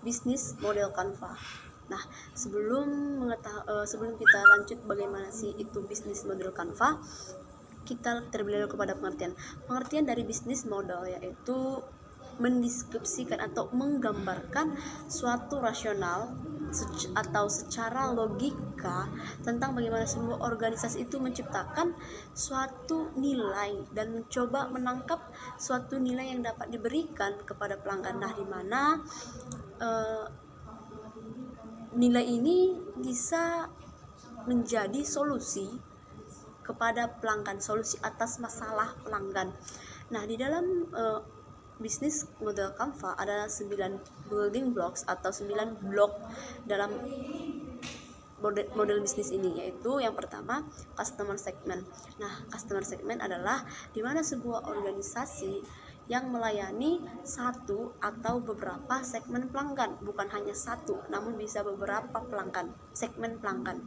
bisnis model Canva. Nah, sebelum kita lanjut bagaimana sih itu bisnis model Canva, kita terlebih dahulu kepada pengertian dari bisnis model, yaitu mendeskripsikan atau menggambarkan suatu rasional atau secara logika tentang bagaimana sebuah organisasi itu menciptakan suatu nilai dan mencoba menangkap suatu nilai yang dapat diberikan kepada pelanggan. Nah, di mana nilai ini bisa menjadi solusi kepada pelanggan, solusi atas masalah pelanggan. Nah, di dalam bisnis model Canva ada 9 building blocks atau 9 blok dalam model bisnis ini, yaitu yang pertama customer segment. Nah, customer segment adalah di mana sebuah organisasi yang melayani satu atau beberapa segmen pelanggan, bukan hanya satu, namun bisa beberapa pelanggan, segmen pelanggan.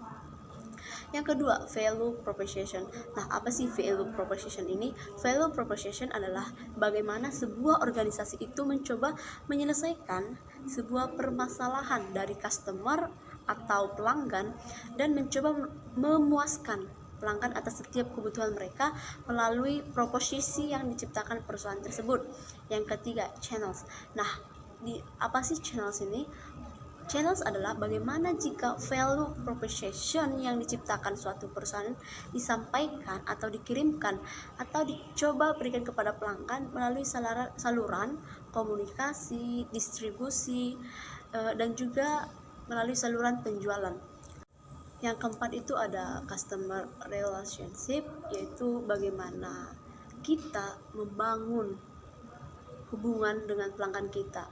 Yang kedua, value proposition. Nah, apa sih value proposition ini? Value proposition adalah bagaimana sebuah organisasi itu mencoba menyelesaikan sebuah permasalahan dari customer atau pelanggan dan mencoba memuaskan pelanggan atas setiap kebutuhan mereka melalui proposisi yang diciptakan perusahaan tersebut. Yang ketiga, channels. Nah, apa sih channels ini? Channels adalah bagaimana jika value proposition yang diciptakan suatu perusahaan disampaikan atau dikirimkan atau dicoba berikan kepada pelanggan melalui saluran komunikasi, distribusi, dan juga melalui saluran penjualan. Yang keempat itu ada customer relationship, yaitu bagaimana kita membangun hubungan dengan pelanggan kita.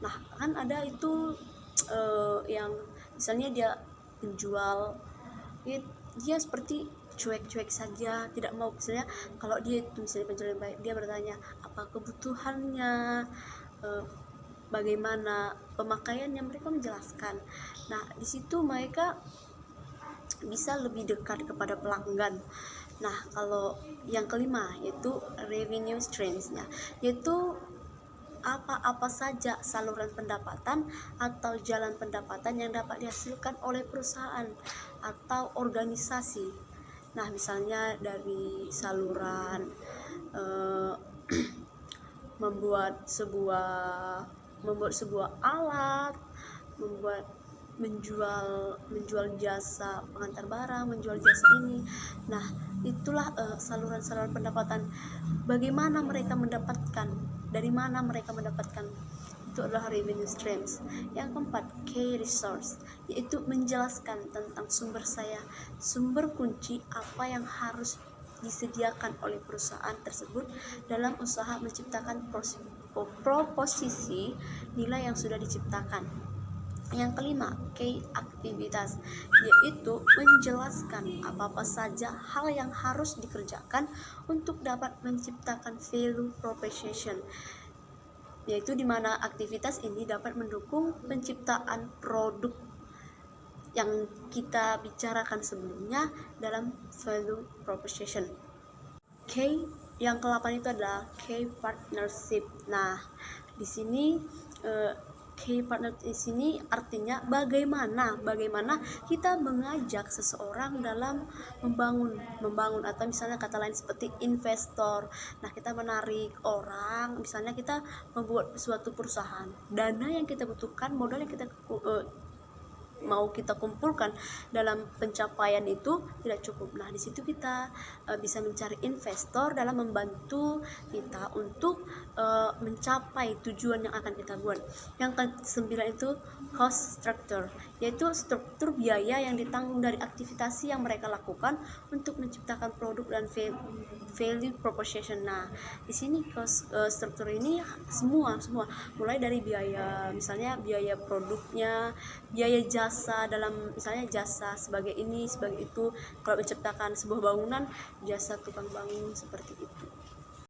Nah, kan ada itu yang misalnya dia penjual, dia seperti cuek-cuek saja, tidak mau, misalnya kalau dia itu misalnya penjual yang baik, dia bertanya apa kebutuhannya, bagaimana pemakaiannya, mereka menjelaskan. Nah, di situ mereka bisa lebih dekat kepada pelanggan. Nah, kalau yang kelima yaitu revenue streams-nya, yaitu apa saja saluran pendapatan atau jalan pendapatan yang dapat dihasilkan oleh perusahaan atau organisasi. Nah, misalnya dari saluran membuat sebuah alat, menjual jasa pengantar barang, menjual jasa ini. Nah, itulah saluran-saluran pendapatan. Bagaimana mereka mendapatkan, dari mana mereka mendapatkan, itu adalah revenue streams. Yang keempat, key resource, yaitu menjelaskan tentang sumber kunci apa yang harus disediakan oleh perusahaan tersebut dalam usaha menciptakan proposisi nilai yang sudah diciptakan. Yang kelima, key aktivitas, yaitu menjelaskan apa saja hal yang harus dikerjakan untuk dapat menciptakan value proposition, yaitu di mana aktivitas ini dapat mendukung penciptaan produk yang kita bicarakan sebelumnya dalam value proposition. Yang ke-8 itu adalah key partnership. Nah, di sini key partner di sini artinya bagaimana kita mengajak seseorang dalam membangun atau misalnya kata lain seperti investor. Nah, kita menarik orang, misalnya kita membuat suatu perusahaan, dana yang kita butuhkan, modal yang kita mau kita kumpulkan dalam pencapaian itu tidak cukup. Nah, di situ kita bisa mencari investor dalam membantu kita untuk mencapai tujuan yang akan kita buat. Yang ke-9 itu cost structure, yaitu struktur biaya yang ditanggung dari aktivitas yang mereka lakukan untuk menciptakan produk dan value proposition. Nah, di sini cost struktur ini semua mulai dari biaya, misalnya biaya produknya, biaya jasa dalam misalnya jasa sebagai ini sebagai itu, kalau menciptakan sebuah bangunan jasa tukang bangun seperti itu.